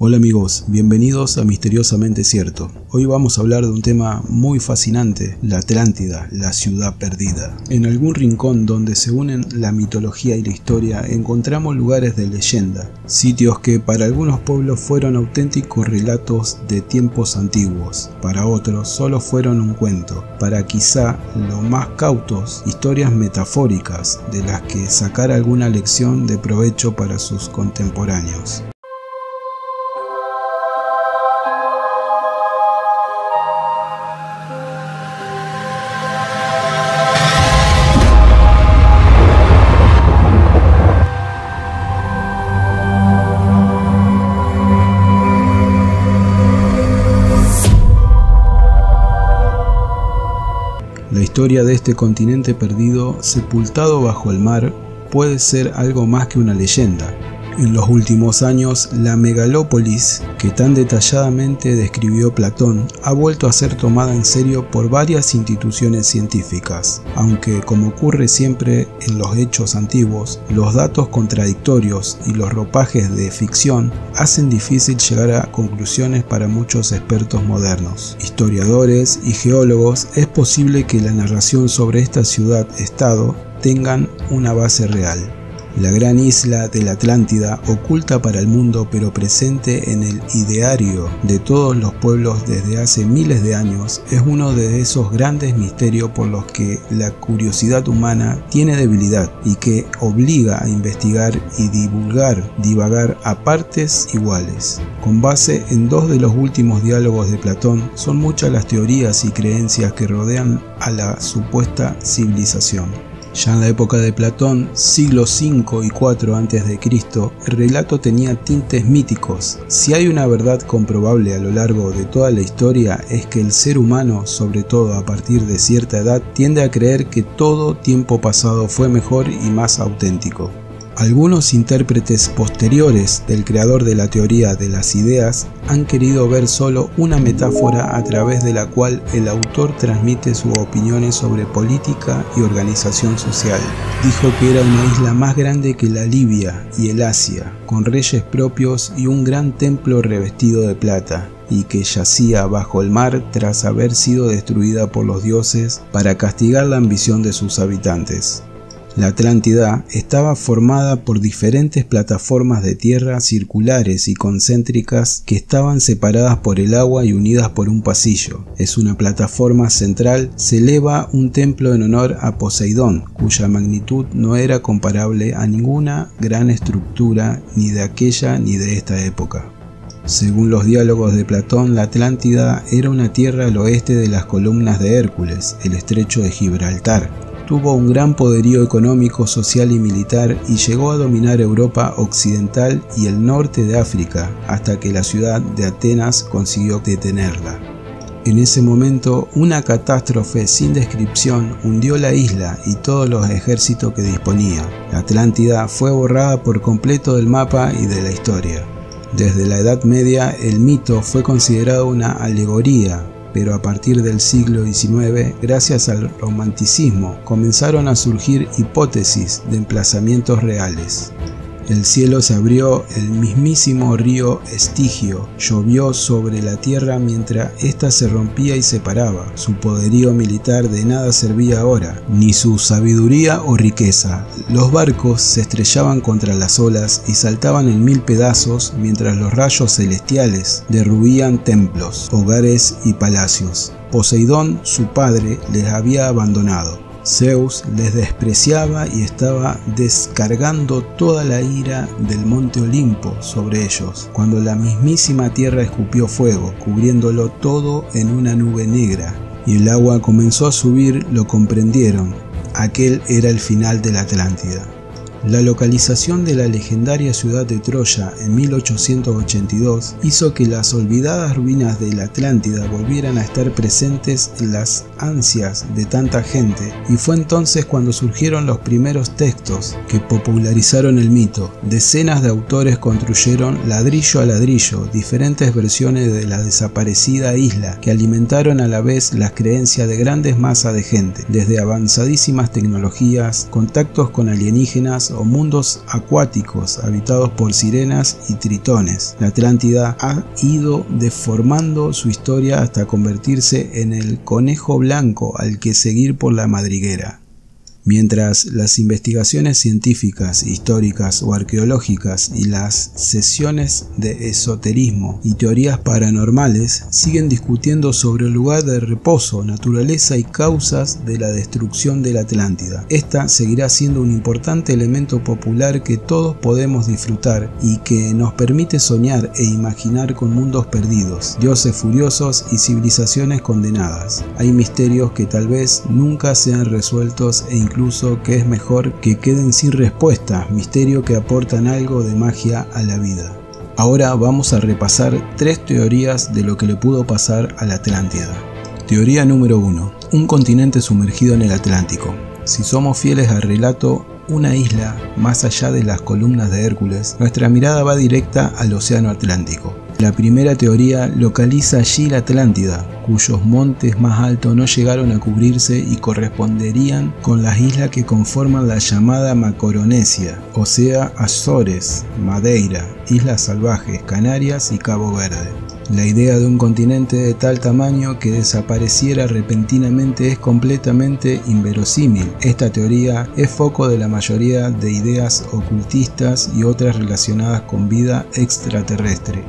Hola amigos, bienvenidos a Misteriosamente Cierto. Hoy vamos a hablar de un tema muy fascinante, la Atlántida, la ciudad perdida. En algún rincón donde se unen la mitología y la historia encontramos lugares de leyenda, sitios que para algunos pueblos fueron auténticos relatos de tiempos antiguos, para otros solo fueron un cuento, para quizá los más cautos, historias metafóricas de las que sacar alguna lección de provecho para sus contemporáneos. La historia de este continente perdido, sepultado bajo el mar, puede ser algo más que una leyenda. En los últimos años, la megalópolis que tan detalladamente describió Platón ha vuelto a ser tomada en serio por varias instituciones científicas, aunque como ocurre siempre en los hechos antiguos, los datos contradictorios y los ropajes de ficción hacen difícil llegar a conclusiones para muchos expertos modernos. Historiadores y geólogos, es posible que la narración sobre esta ciudad-estado tengan una base real. La gran isla de la Atlántida, oculta para el mundo pero presente en el ideario de todos los pueblos desde hace miles de años, es uno de esos grandes misterios por los que la curiosidad humana tiene debilidad y que obliga a investigar y divagar a partes iguales. Con base en dos de los últimos diálogos de Platón, son muchas las teorías y creencias que rodean a la supuesta civilización. Ya en la época de Platón, siglos 5 y 4 a.C., el relato tenía tintes míticos. Si hay una verdad comprobable a lo largo de toda la historia es que el ser humano, sobre todo a partir de cierta edad, tiende a creer que todo tiempo pasado fue mejor y más auténtico. Algunos intérpretes posteriores del creador de la teoría de las ideas han querido ver solo una metáfora a través de la cual el autor transmite sus opiniones sobre política y organización social. Dijo que era una isla más grande que la Libia y el Asia, con reyes propios y un gran templo revestido de plata, y que yacía bajo el mar tras haber sido destruida por los dioses para castigar la ambición de sus habitantes. La Atlántida estaba formada por diferentes plataformas de tierra circulares y concéntricas que estaban separadas por el agua y unidas por un pasillo. Es una plataforma central, se eleva un templo en honor a Poseidón, cuya magnitud no era comparable a ninguna gran estructura ni de aquella ni de esta época. Según los diálogos de Platón, la Atlántida era una tierra al oeste de las columnas de Hércules, el estrecho de Gibraltar. Tuvo un gran poderío económico, social y militar y llegó a dominar Europa occidental y el norte de África hasta que la ciudad de Atenas consiguió detenerla. En ese momento, una catástrofe sin descripción hundió la isla y todos los ejércitos que disponía. La Atlántida fue borrada por completo del mapa y de la historia. Desde la Edad Media, el mito fue considerado una alegoría, pero a partir del siglo XIX, gracias al romanticismo, comenzaron a surgir hipótesis de emplazamientos reales. El cielo se abrió, el mismísimo río Estigio llovió sobre la tierra mientras ésta se rompía y separaba. Su poderío militar de nada servía ahora, ni su sabiduría o riqueza. Los barcos se estrellaban contra las olas y saltaban en mil pedazos mientras los rayos celestiales derruían templos, hogares y palacios. Poseidón, su padre, les había abandonado. Zeus les despreciaba y estaba descargando toda la ira del monte Olimpo sobre ellos, cuando la mismísima tierra escupió fuego, cubriéndolo todo en una nube negra, y el agua comenzó a subir. Lo comprendieron. Aquel era el final de la Atlántida. La localización de la legendaria ciudad de Troya en 1882 hizo que las olvidadas ruinas de la Atlántida volvieran a estar presentes en las ansias de tanta gente, y fue entonces cuando surgieron los primeros textos que popularizaron el mito. Decenas de autores construyeron ladrillo a ladrillo diferentes versiones de la desaparecida isla que alimentaron a la vez las creencias de grandes masas de gente, desde avanzadísimas tecnologías, contactos con alienígenas o mundos acuáticos habitados por sirenas y tritones. La Atlántida ha ido deformando su historia hasta convertirse en el conejo blanco al que seguir por la madriguera. Mientras las investigaciones científicas, históricas o arqueológicas y las sesiones de esoterismo y teorías paranormales siguen discutiendo sobre el lugar de reposo, naturaleza y causas de la destrucción de la Atlántida. Esta seguirá siendo un importante elemento popular que todos podemos disfrutar y que nos permite soñar e imaginar con mundos perdidos, dioses furiosos y civilizaciones condenadas. Hay misterios que tal vez nunca sean resueltos e incluso que es mejor que queden sin respuesta, misterios que aportan algo de magia a la vida. Ahora vamos a repasar 3 teorías de lo que le pudo pasar a la Atlántida. Teoría número 1. Un continente sumergido en el Atlántico. Si somos fieles al relato, una isla más allá de las columnas de Hércules, nuestra mirada va directa al océano Atlántico. La primera teoría localiza allí la Atlántida, cuyos montes más altos no llegaron a cubrirse y corresponderían con las islas que conforman la llamada Macoronesia, o sea, Azores, Madeira, Islas Salvajes, Canarias y Cabo Verde. La idea de un continente de tal tamaño que desapareciera repentinamente es completamente inverosímil. Esta teoría es foco de la mayoría de ideas ocultistas y otras relacionadas con vida extraterrestre.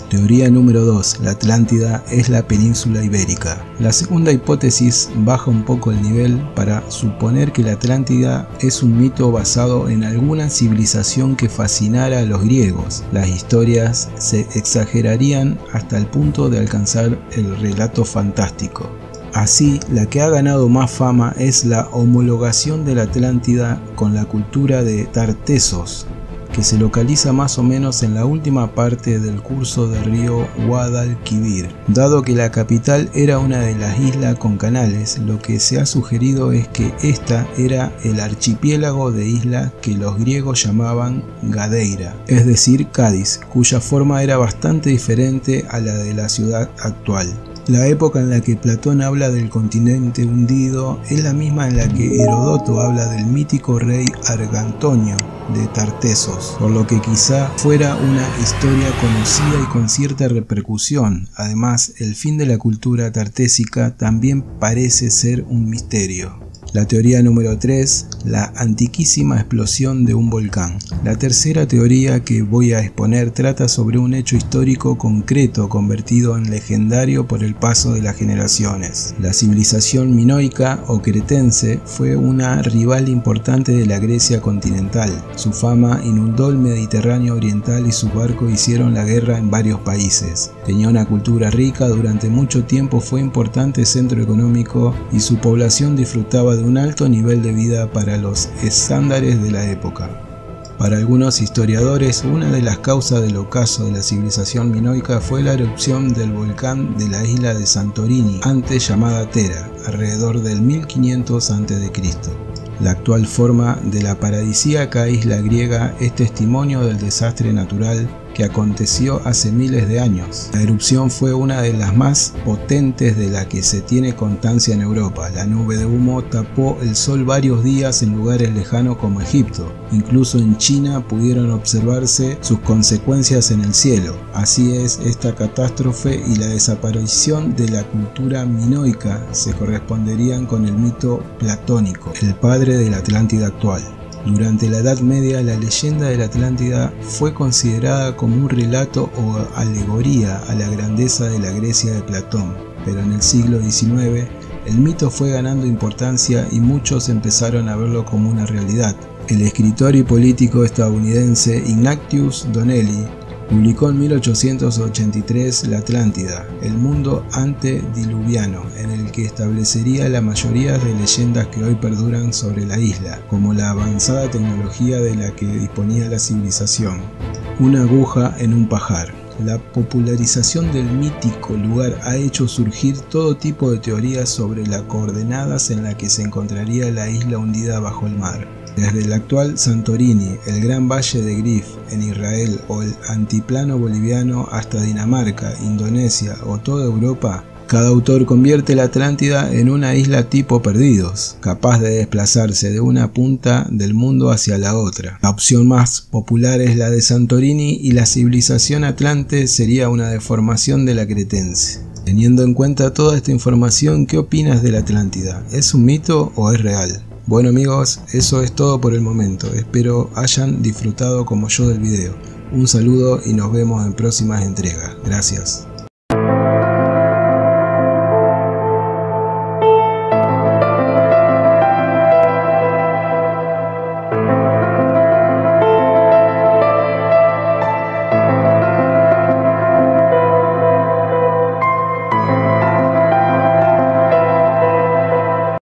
Teoría número 2. La Atlántida es la península ibérica. La segunda hipótesis baja un poco el nivel para suponer que la Atlántida es un mito basado en alguna civilización que fascinara a los griegos. Las historias se exagerarían hasta el punto de alcanzar el relato fantástico. Así, la que ha ganado más fama es la homologación de la Atlántida con la cultura de Tartessos, que se localiza más o menos en la última parte del curso del río Guadalquivir. Dado que la capital era una de las islas con canales, lo que se ha sugerido es que esta era el archipiélago de islas que los griegos llamaban Gadeira, es decir, Cádiz, cuya forma era bastante diferente a la de la ciudad actual. La época en la que Platón habla del continente hundido es la misma en la que Heródoto habla del mítico rey Argantonio de Tartessos, por lo que quizá fuera una historia conocida y con cierta repercusión. Además, el fin de la cultura tartésica también parece ser un misterio. La teoría número 3, la antiquísima explosión de un volcán. La tercera teoría que voy a exponer trata sobre un hecho histórico concreto convertido en legendario por el paso de las generaciones. La civilización minoica o cretense fue una rival importante de la Grecia continental. Su fama inundó el Mediterráneo oriental y sus barcos hicieron la guerra en varios países. Tenía una cultura rica, durante mucho tiempo fue importante centro económico y su población disfrutaba de un alto nivel de vida para los estándares de la época. Para algunos historiadores, una de las causas del ocaso de la civilización minoica fue la erupción del volcán de la isla de Santorini, antes llamada Thera, alrededor del 1500 a.C. La actual forma de la paradisíaca isla griega es testimonio del desastre natural que aconteció hace miles de años. La erupción fue una de las más potentes de la que se tiene constancia en Europa. La nube de humo tapó el sol varios días en lugares lejanos como Egipto. Incluso en China pudieron observarse sus consecuencias en el cielo. Así es, esta catástrofe y la desaparición de la cultura minoica se corresponderían con el mito platónico, el padre de la Atlántida actual. Durante la Edad Media, la leyenda de la Atlántida fue considerada como un relato o alegoría a la grandeza de la Grecia de Platón, pero en el siglo XIX el mito fue ganando importancia y muchos empezaron a verlo como una realidad. El escritor y político estadounidense Ignatius Donnelly publicó en 1883 La Atlántida, el mundo antediluviano, en el que establecería la mayoría de leyendas que hoy perduran sobre la isla, como la avanzada tecnología de la que disponía la civilización. Una aguja en un pajar. La popularización del mítico lugar ha hecho surgir todo tipo de teorías sobre las coordenadas en las que se encontraría la isla hundida bajo el mar. Desde el actual Santorini, el gran valle de Grif en Israel o el antiplano boliviano hasta Dinamarca, Indonesia o toda Europa, Cada autor convierte la Atlántida en una isla tipo Perdidos, capaz de desplazarse de una punta del mundo hacia la otra. La opción más popular es la de Santorini y la civilización atlante sería una deformación de la cretense. Teniendo en cuenta toda esta información, ¿qué opinas de la Atlántida? ¿Es un mito o es real? Bueno amigos, eso es todo por el momento. Espero hayan disfrutado como yo del video. Un saludo y nos vemos en próximas entregas. Gracias.